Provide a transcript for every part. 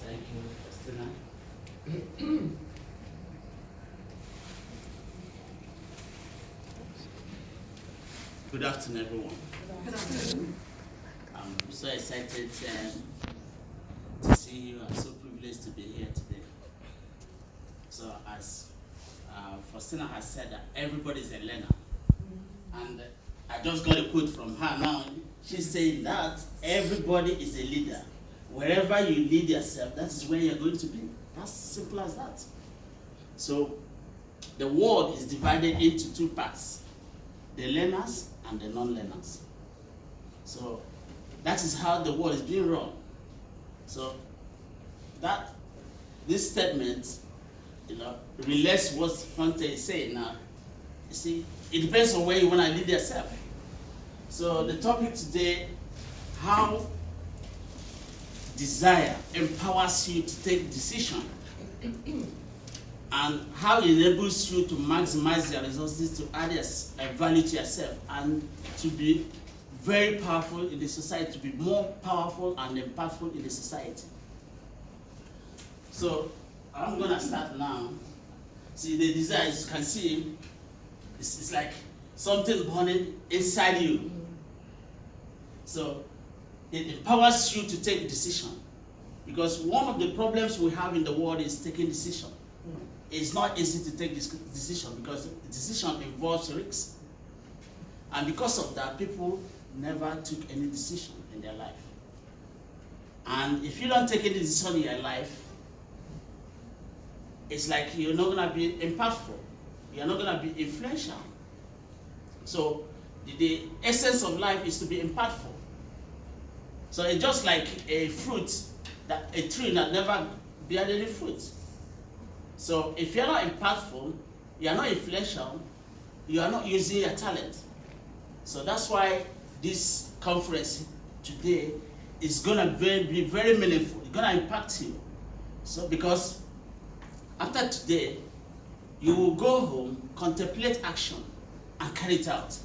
Thank you, Christina. Good afternoon, everyone. Good afternoon. I'm so excited to see you. I'm so privileged to be here today. So, as Faustina has said, that everybody is a learner. And I just got a quote from her now. She's saying that everybody is a leader. Wherever you lead yourself, that is where you're going to be. As simple as that. So, the world is divided into two parts: the learners and the non-learners. So, that is how the world is being run. So, this statement, relates what Fante is saying now. You see, it depends on where you want to lead yourself. So the topic today, how desire empowers you to take decision and how it enables you to maximize your resources to add a value to yourself and to be very powerful in the society, to be more powerful and impactful in the society. So I'm gonna start now. See, the desire, as you can see, it's like something burning inside you. So it empowers you to take decision. Because one of the problems we have in the world is taking decision. It's not easy to take this decision because the decision involves risks. And because of that, people never took any decision in their life. And if you don't take any decision in your life, it's like you're not going to be impactful. You're not going to be influential. So the essence of life is to be impactful. So it's just like a tree that never bear any fruit. So if you're not impactful, you're not influential, you are not using your talent. So that's why this conference today is going to be very meaningful. It's going to impact you. So because after today, you will go home, contemplate action, and carry it out.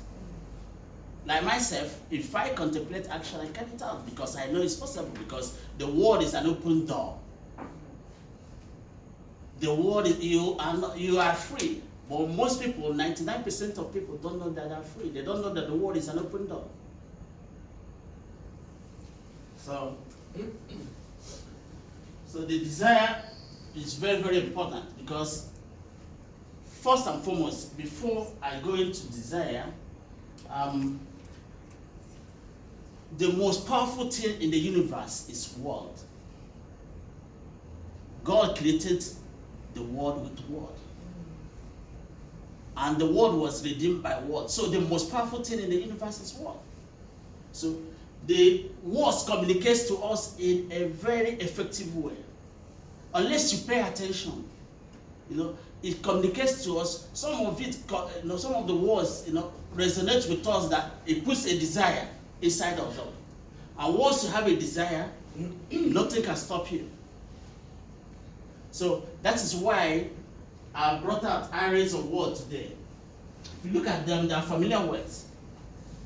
Like myself, if I contemplate action, I carry it out because I know it's possible, because the world is an open door. The world is, you are free. But most people, 99% of people don't know that they're free. They don't know that the world is an open door. So the desire is very, very important because first and foremost, before I go into desire, the most powerful thing in the universe is word. God created the world with word. And the word was redeemed by word. So the most powerful thing in the universe is word. So the words communicates to us in a very effective way. Unless you pay attention, it communicates to us. Some of the words, resonate with us, that it puts a desire inside of them. And once you have a desire, nothing can stop you. So that is why I brought out areas of words today. If you look at them, they are familiar words,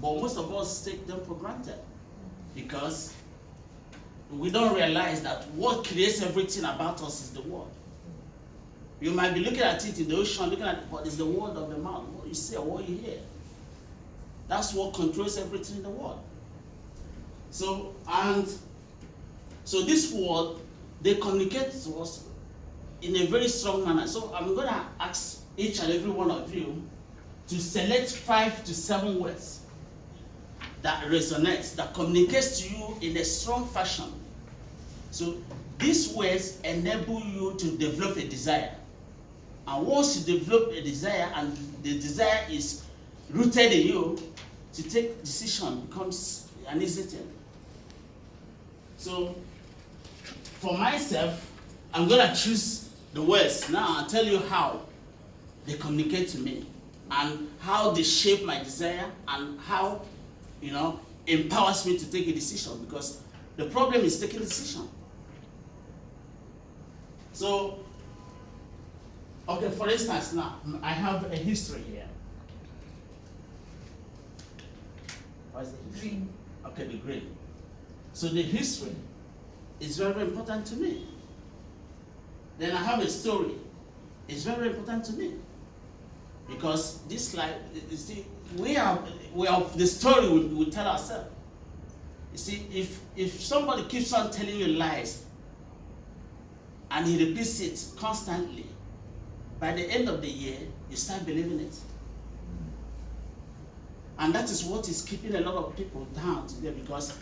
but most of us take them for granted because we don't realize that what creates everything about us is the word. You might be looking at it in the ocean, looking at it, but it's the word of the mouth, what you say or what you hear. That's what controls everything in the world. So this word, they communicate to us in a very strong manner. So I'm going to ask each and every one of you to select 5 to 7 words that resonates, that communicates to you in a strong fashion. So these words enable you to develop a desire. And once you develop a desire and the desire is rooted in you, to take decision becomes an easy thing. So for myself, I'm going to choose the words. Now I'll tell you how they communicate to me and how they shape my desire and how, empowers me to take a decision, because the problem is taking a decision. So, okay, for instance, now I have a history here. What's the history? Green. Okay, the green. So the history is very, very important to me. then I have a story. It's very important to me. Because this life, you see, we are the story we tell ourselves. You see, if somebody keeps on telling you lies and he repeats it constantly, by the end of the year, you start believing it. And that is what is keeping a lot of people down today, because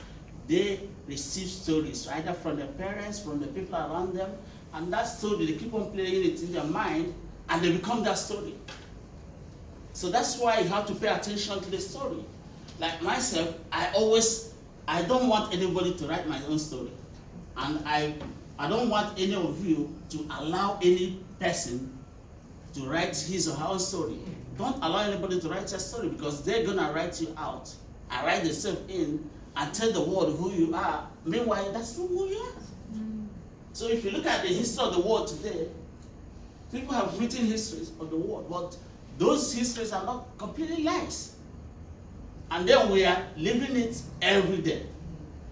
they receive stories either from their parents, from the people around them, and that story, they keep on playing it in their mind, and they become that story. So that's why you have to pay attention to the story. Like myself, I don't want anybody to write my own story. And I don't want any of you to allow any person to write his or her own story. Don't allow anybody to write your story, because they're gonna write you out and write themselves in and tell the world who you are. Meanwhile, that's not who you are. So if you look at the history of the world today, people have written histories of the world, but those histories are not completely lies. And then we are living it every day.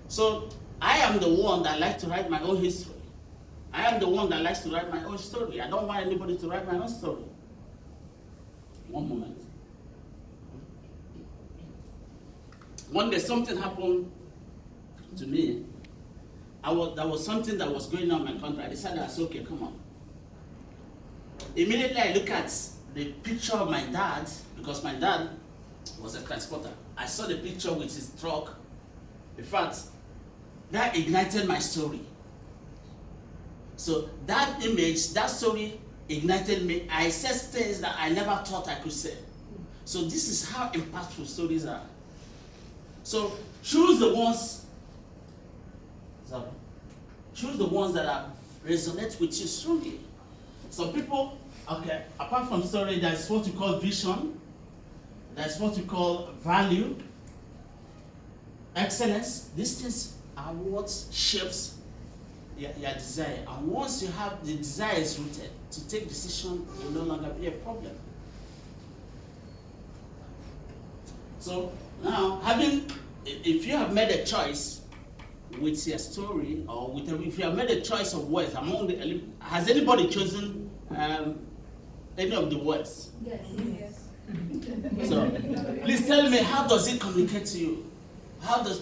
So I am the one that likes to write my own history. I am the one that likes to write my own story. I don't want anybody to write my own story. One moment. One day something happened to me. There was something that was going on in my country. I decided, I said, okay, come on. Immediately I look at the picture of my dad, because my dad was a transporter. I saw the picture with his truck. In fact, that ignited my story. So that image, that story ignited me. I said things that I never thought I could say. So this is how impactful stories are. So choose the ones that resonate with you strongly. Some people, okay, apart from story, there's what we call vision, there's what we call value, excellence. These things are what shapes your desire. And once you have the desire is rooted, to take decision will no longer be a problem. So now, if you have made a choice with your story, or if you have made a choice of words has anybody chosen any of the words? Yes. Yes. So please tell me, how does it communicate to you? How does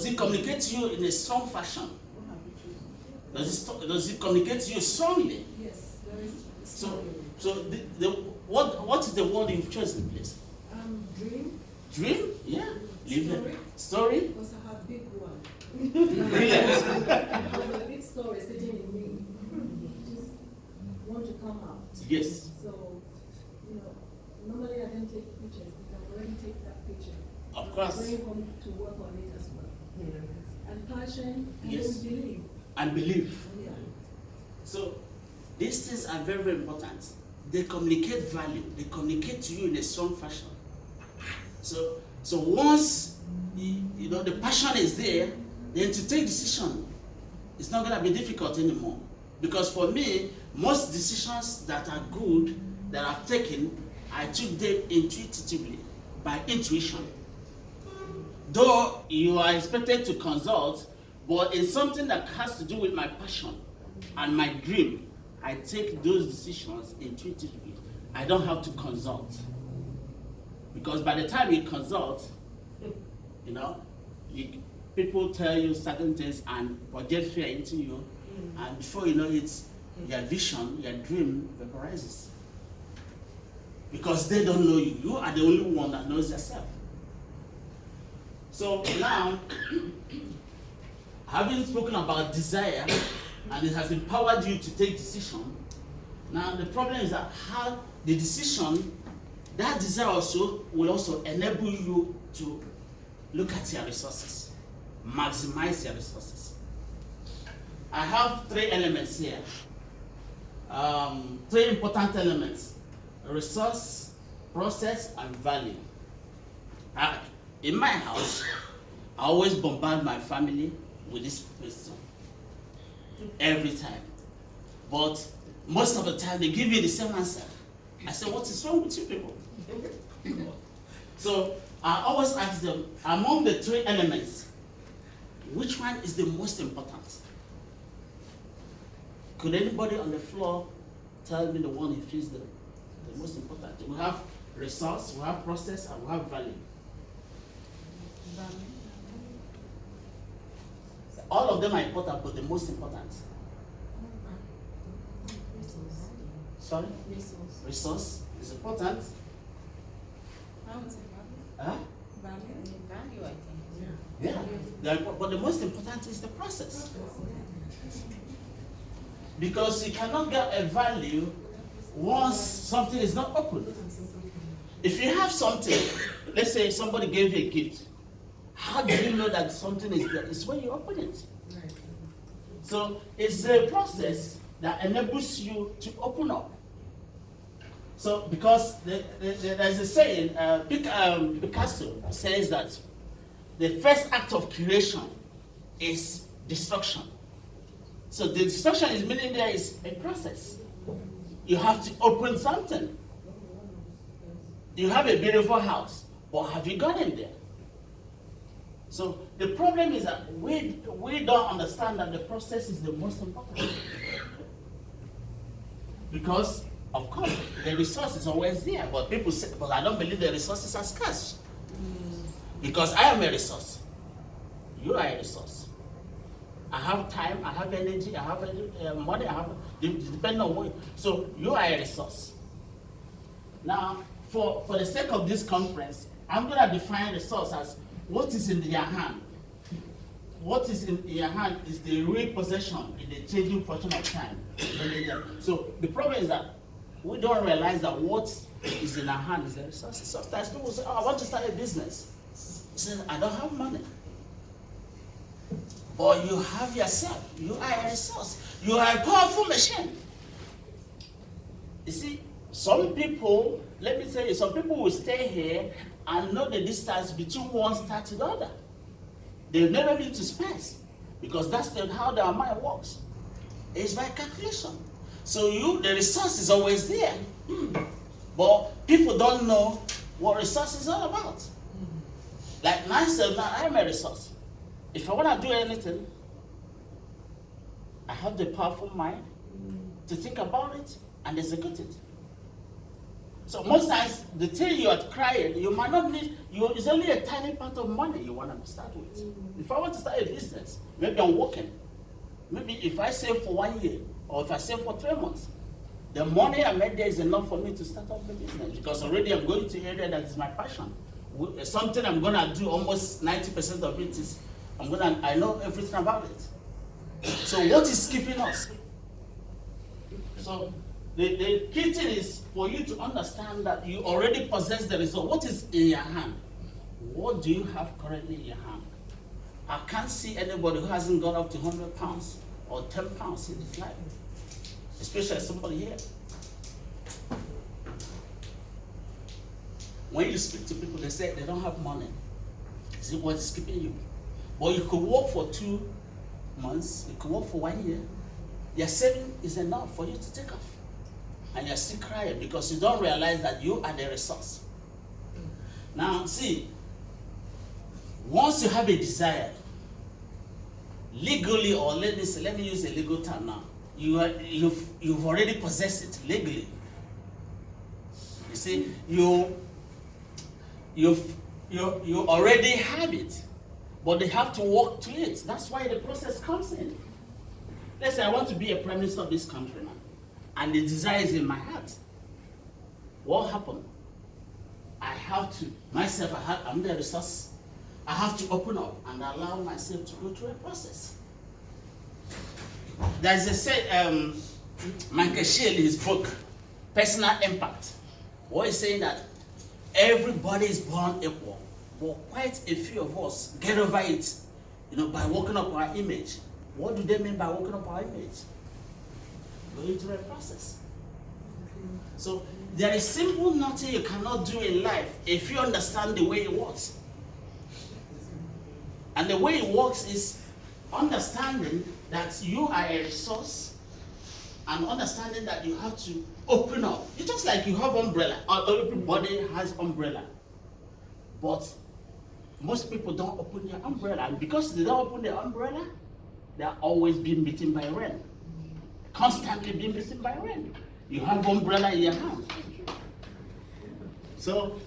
it communicate to you in a strong fashion? Does it communicate to you strongly? Yes, very strong. So what is the word you've chosen, please? Dream. Dream? Yeah. Story? Because I have big one. Brilliant. I have a big story sitting in me. Just want to come out. Yes. So, normally I don't take pictures, but I've already taken that picture. Of course. I'm going home to work on it as well. Yeah. And passion, and Yes. then believe. And believe. Yeah. So these things are very, very important. They communicate value. They communicate to you in a strong fashion. So once the passion is there, then to take decision, it's not going to be difficult anymore. Because for me, most decisions that are good that I've taken, I took them intuitively, by intuition. Though you are expected to consult, but in something that has to do with my passion and my dream, I take those decisions intuitively. I don't have to consult. Because by the time you consult, people tell you certain things and project fear into you, and before you know it, your vision, your dream vaporizes. Because they don't know you. You are the only one that knows yourself. So now, having spoken about desire, and it has empowered you to take decision, now the problem is that how the decision, that desire will also enable you to look at your resources, maximize your resources. I have 3 elements here, 3 important elements: resource, process, and value. In my house, I always bombard my family with this question every time. But most of the time, they give me the same answer. I say, what is wrong with you people? So I always ask them, among the 3 elements, which one is the most important? Could anybody on the floor tell me the one he feels the most important? We have resource, we have process, and we have value. All of them are important, but the most important. Sorry? Resource is important. I would say Huh? value, I think. Yeah. But the most important is the process. Because you cannot get a value once something is not open. If you have something, let's say somebody gave you a gift, how do you know that something is there? It's when you open it. So it's the process that enables you to open up. So because there's a saying, Picasso says that the first act of creation is destruction. So the destruction is meaning there is a process. You have to open something. You have a beautiful house, but have you got in there? So the problem is that we don't understand that the process is the most important. Because, of course, the resource is always there, but people say, but I don't believe the resources are scarce. Because I am a resource. You are a resource. I have time, I have energy, I have money, I have, depending on what. So you are a resource. Now, for the sake of this conference, I'm going to define resource as what is in your hand. What is in your hand is the real possession in the changing fortune of time. So the problem is that we don't realize that what is in our hand is the resources. Sometimes people say, oh, I want to start a business. He says, I don't have money. But you have yourself. You are a resource. You are a powerful machine. You see, some people, let me tell you, some people will stay here and know the distance between one star to the other. They've never been to space because that's how their mind works. It's by calculation. So the resource is always there. But people don't know what resource is all about. Like myself, now I'm a resource. If I want to do anything, I have the powerful mind to think about it and execute it. So most times, the thing you are crying, you might not need, it's only a tiny part of money you want to start with. If I want to start a business, maybe I'm working. Maybe if I save for 1 year, or if I save for 3 months, the money I made there is enough for me to start up the business because already I'm going to an area that is my passion. Something I'm going to do, almost 90% of it is, I know everything about it. So what is keeping us? So the key thing is for you to understand that you already possess the result. What is in your hand? What do you have currently in your hand? I can't see anybody who hasn't gone up to 100 pounds or 10 pounds in his life, especially somebody here. When you speak to people, they say they don't have money. Is it what is keeping you? But you could work for 2 months, you could work for 1 year. Your saving is enough for you to take off. And you're still crying because you don't realize that you are the resource. Now, see, once you have a desire, legally, or let me use a legal term now, you've already possessed it legally. You see, you already have it, but they have to work to it. That's why the process comes in. Let's say I want to be a prime minister of this country now, and the desire is in my heart. What happened? I have to, I'm the resource. I have to open up and allow myself to go through a process. There's Michael Shea in his book, Personal Impact. What he's saying that everybody is born equal, but quite a few of us get over it, by working up our image. What do they mean by working up our image? Going through a process. So there is simple nothing you cannot do in life if you understand the way it works. And the way it works is understanding that you are a resource and understanding that you have to open up. It's just like you have umbrella. Everybody has umbrella. But most people don't open their umbrella. And because they don't open their umbrella, they are always being beaten by rain. constantly being beaten by rain. You have umbrella in your hand. So,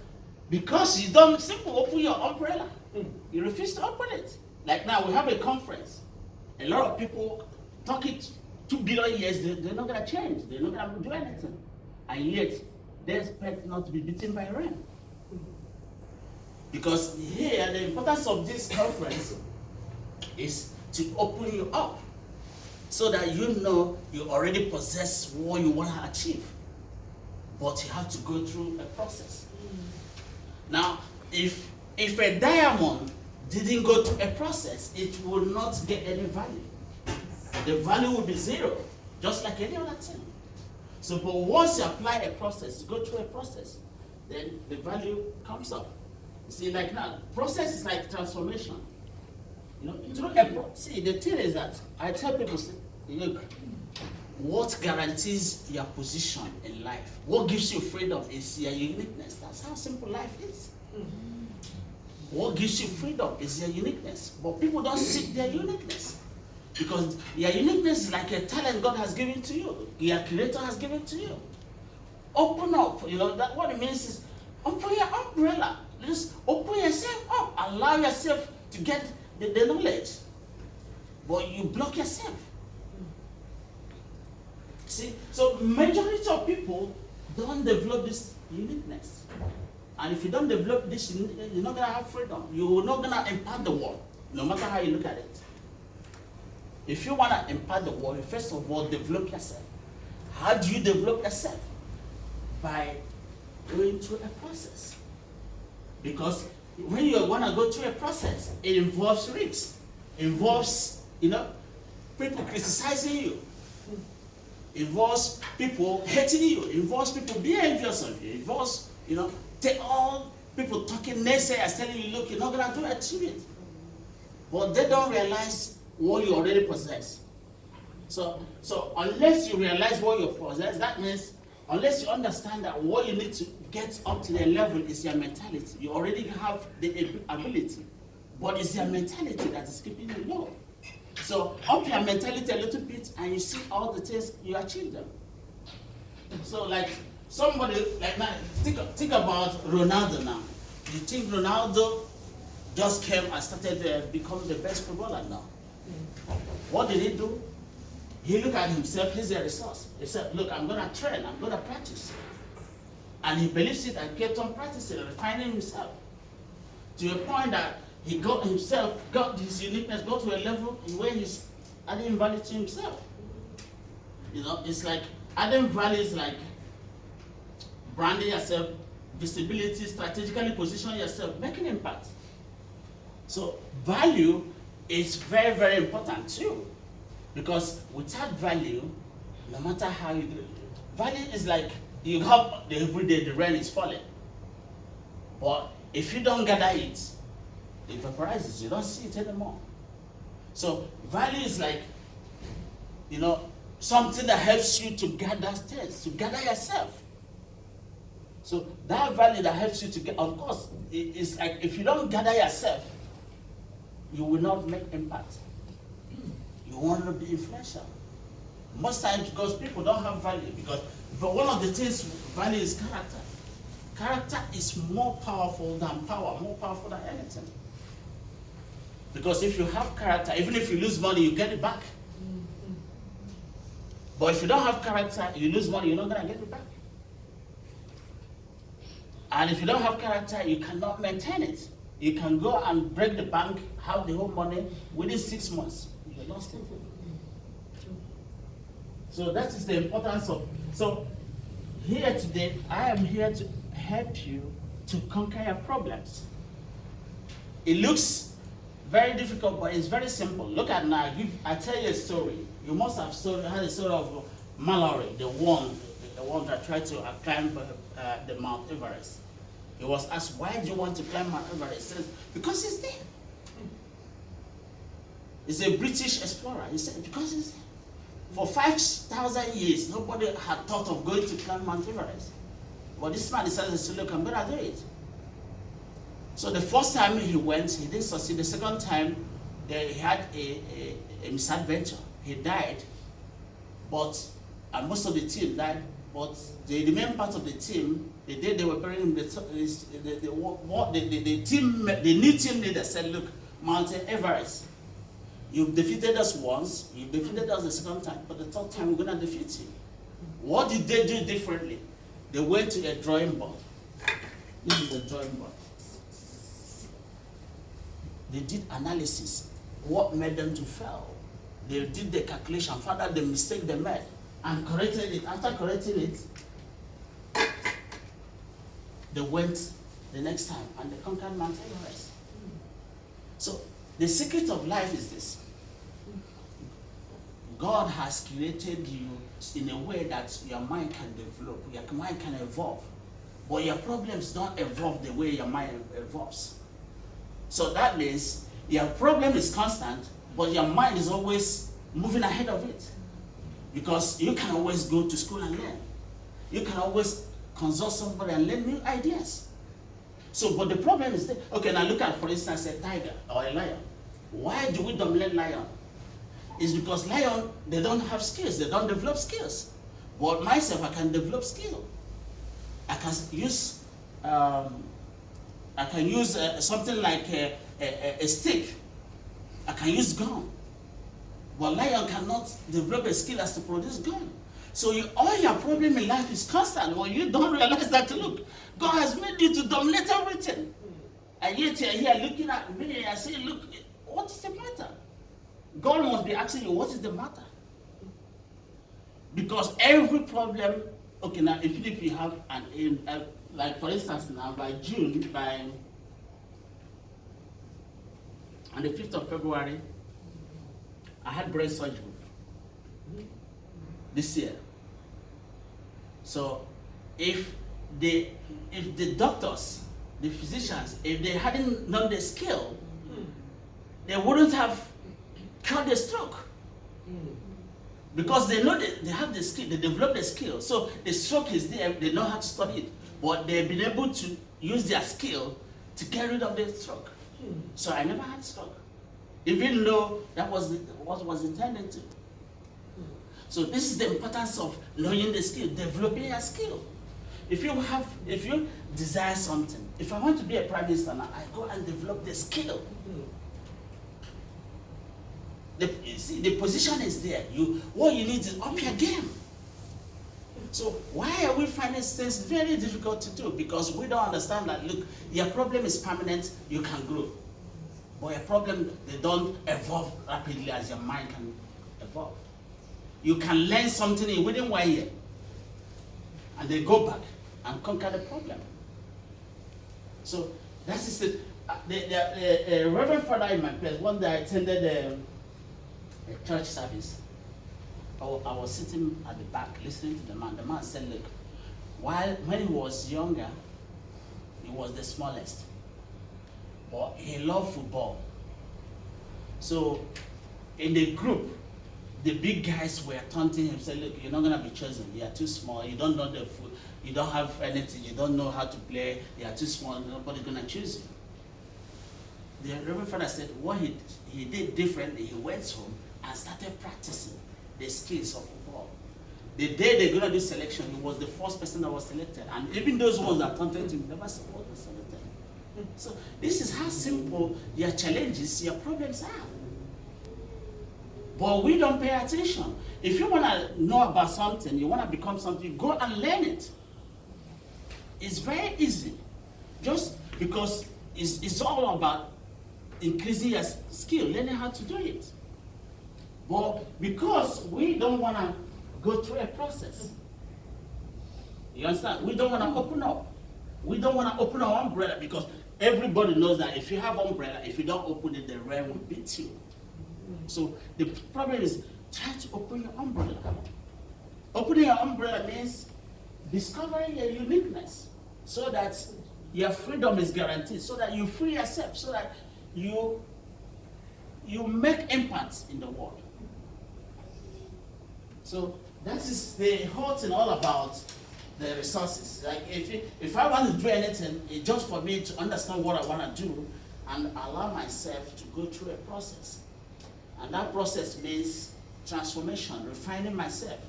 because you don't simply open your umbrella, you refuse to open it. Like now, we have a conference. A lot of people talk it 2 billion years, they're not going to change. They're not going to do anything. And yet, they expect not to be beaten by rain. Because here, the importance of this conference is to open you up so that you know you already possess what you want to achieve. But you have to go through a process. Now, if a diamond didn't go through a process, it will not get any value. The value will be zero, just like any other thing. So, but once you apply a process, you go through a process, then the value comes up. You see, like now, process is like transformation. You know, through see, the thing is that I tell people, look, what guarantees your position in life? What gives you freedom is your uniqueness. That's how simple life is. What gives you freedom is your uniqueness. But people don't seek their uniqueness. Because your uniqueness is like a talent God has given to you. Your creator has given to you. Open up. You know, that what it means is open your umbrella. Just open yourself up. Allow yourself to get the knowledge. But you block yourself. See, so majority of people don't develop this uniqueness. And if you don't develop this uniqueness, you're not going to have freedom. You're not going to impact the world, no matter how you look at it. If you want to impact the world, first of all, develop yourself. How do you develop yourself? By going through a process. Because when you want to go through a process, it involves risks. It involves, people criticizing you. It involves people hating you. It involves people being envious of you. It involves, all people talking naysayers telling you, look, you're not going to achieve it. But they don't realize what you already possess. So unless you realize what you possess, that means unless you understand that what you need to get up to the level is your mentality. You already have the ability, but it's your mentality that is keeping you low. So up your mentality a little bit and you see all the things you achieve them. So like somebody, like now, think about Ronaldo now. You think Ronaldo just came and started to become the best footballer now? What did he do? He looked at himself, he's a resource. He said, look, I'm going to train, I'm going to practice. And he believes it and kept on practicing and refining himself. To a point that he got his uniqueness, got to a level where he's adding value to himself. It's like, adding value is like branding yourself, visibility, strategically positioning yourself, making impact. So value is very, very important too. Because without value, no matter how you do it, value is like you have every day the rain is falling. But if you don't gather it, it vaporizes, you don't see it anymore. So value is like, something that helps you to gather things, to gather yourself. So that value that helps you to get, of course, it's like if you don't gather yourself, you will not make impact. You want to be influential. Most times because people don't have value, but one of the things value is character. Character is more powerful than power, more powerful than anything. Because if you have character, even if you lose money, you get it back. But if you don't have character, you lose money, you're not going to get it back. And if you don't have character, you cannot maintain it. You can go and break the bank, have the whole money within 6 months. You lost it. So that is the importance of. So here today, I am here to help you to conquer your problems. It looks very difficult, but it's very simple. Look at now. I tell you a story. You must have heard a story of Mallory, the one that tried to climb the Mount Everest. He was asked, why do you want to climb Mount Everest? He says, because it's there. He's a British explorer. He said, because it's there. For 5,000 years, nobody had thought of going to climb Mount Everest. But this man decided to look, I'm going to do it. So the first time he went, he didn't succeed. The second time, he had a misadventure. He died. But and most of the team died. But the main part of the team, the day they were burying him, the new team leader said, "Look, Mountain Everest, you've defeated us once, you've defeated us the second time, but the third time we're gonna defeat you." What did they do differently? They went to a drawing board. This is a drawing board. They did analysis. What made them to fail? They did the calculation, found out the mistake they made, and corrected it. After correcting it, they went the next time and they conquered Mount Everest. So the secret of life is this. God has created you in a way that your mind can develop, your mind can evolve. But your problems don't evolve the way your mind evolves. So that means your problem is constant, but your mind is always moving ahead of it. Because you can always go to school and learn. You can always consult somebody and learn new ideas. So, but the problem is that, okay, now look at, for instance, a tiger or a lion. Why do we dominate lion? It's because lion, they don't have skills, they don't develop skills. But myself, I can develop skill. I can use something like a stick. I can use gun. But lion cannot develop a skill as to produce gun. So all your problem in life is constant. When you don't realize that, look, God has made you to dominate everything. And yet you're here looking at me and saying, look, what is the matter? God must be asking you, what is the matter? Because every problem, okay, now if you have an aim, like for instance now, by June, on the 5th of February, I had brain surgery this year. So if the doctors, the physicians, if they hadn't known the skill, they wouldn't have cured the stroke. Because they know they have the skill, they develop the skill. So the stroke is there, they know how to stop it. But they've been able to use their skill to get rid of the stroke. So I never had stroke, even though that was what was intended to. So this is the importance of knowing the skill, developing a skill. If you desire something, if I want to be a prime minister now, I go and develop the skill. The position is there. What you need is up your game. So why are we finding things very difficult to do? Because we don't understand that, look, your problem is permanent, you can grow. But your problem, they don't evolve rapidly as your mind can evolve. You can learn something within 1 year, and then go back and conquer the problem. So that is it. The Reverend Father in my place, one day I attended a church service. I was sitting at the back listening to the man. The man said, look, when he was younger, he was the smallest. But he loved football. So in the group, the big guys were taunting him, saying, look, you're not going to be chosen. You are too small. You don't know the foot. You don't have anything. You don't know how to play. You are too small. Nobody's going to choose you. The Reverend Father said what he did differently. He went home and started practicing the skills of football. The day they're going to do selection, he was the first person that was selected. And even those ones that taunted him never supported the selected. So this is how simple your challenges, your problems are. But we don't pay attention. If you want to know about something, you want to become something, go and learn it. It's very easy. Just because it's all about increasing your skill, learning how to do it. But because we don't want to go through a process, you understand? We don't want to open up. We don't want to open our umbrella because everybody knows that if you have umbrella, if you don't open it, the rain will beat you. So the problem is try to open your umbrella. Opening your umbrella means discovering your uniqueness so that your freedom is guaranteed, so that you free yourself, so that you make impacts in the world. So that is the whole thing all about the resources. Like if I want to do anything, it's just for me to understand what I want to do and allow myself to go through a process. And that process means transformation, refining myself.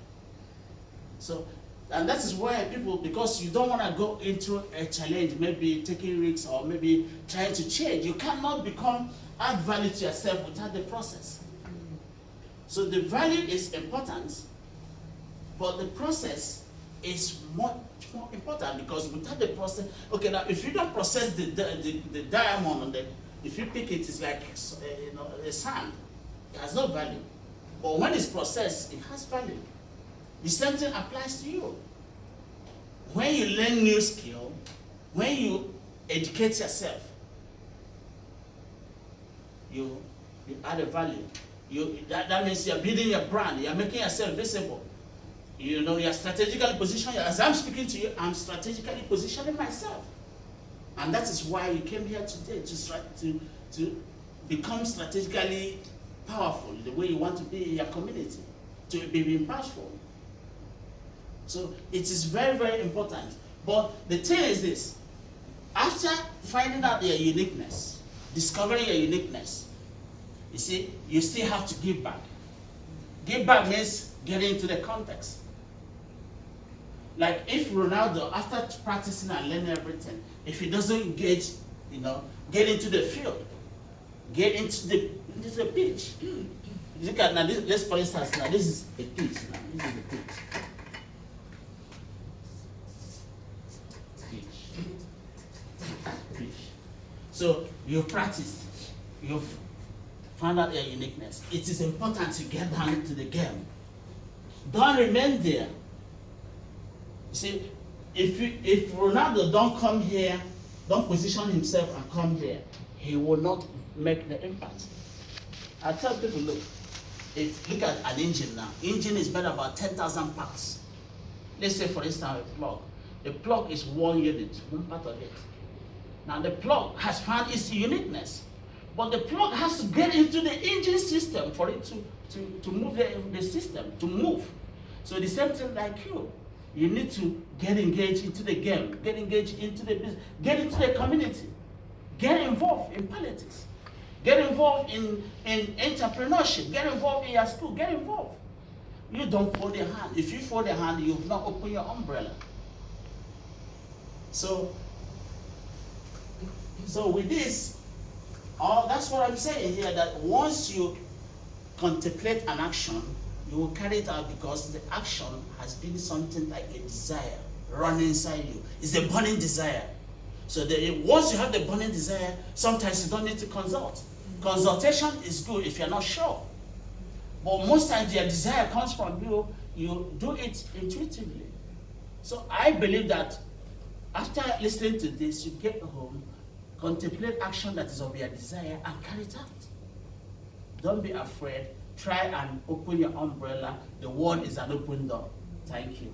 So, and that is why people, because you don't want to go into a challenge, maybe taking risks or maybe trying to change, you cannot add value to yourself without the process. So the value is important, but the process is much more important, because without the process, okay, now if you don't process the diamond on the, if you pick it, it's like a sand. It has no value. But when it's processed, it has value. The same thing applies to you. When you learn new skill, when you educate yourself, you add a value. That means you're building your brand, you're making yourself visible. You're strategically positioned. As I'm speaking to you, I'm strategically positioning myself. And that is why you came here today, to become strategically powerful the way you want to be in your community, to be impactful. So it is very, very important. But the thing is this: after finding out your uniqueness, discovering your uniqueness, you see, you still have to give back. Give back means getting into the context. Like if Ronaldo, after practicing and learning everything, if he doesn't engage, get into the field, get into the pitch. Look at now, let's for instance, now this is a pitch. Now this is the pitch. Pitch. So you've practiced, you've found out your uniqueness. It is important to get down into the game. Don't remain there. You see, if Ronaldo don't come here, don't position himself and come here, he will not make the impact. I tell people, look at an engine now. Engine is made about 10,000 parts. Let's say, for instance, a plug. The plug is one unit, one part of it. Now the plug has found its uniqueness, but the plug has to get into the engine system for it to move the system, to move. So the same thing like you. You need to get engaged into the game, get engaged into the business, get into the community, get involved in politics, get involved in entrepreneurship, get involved in your school, get involved. You don't fold your hand. If you fold your hand, you've not opened your umbrella. So with this, that's what I'm saying here, that once you contemplate an action, you will carry it out, because the action has been something like a desire running inside you. It's a burning desire. So once you have the burning desire, sometimes you don't need to consult. Consultation is good if you're not sure. But most times your desire comes from you, you do it intuitively. So I believe that after listening to this, you get home, contemplate action that is of your desire and carry it out. Don't be afraid. Try and open your umbrella. The world is an open door. Thank you.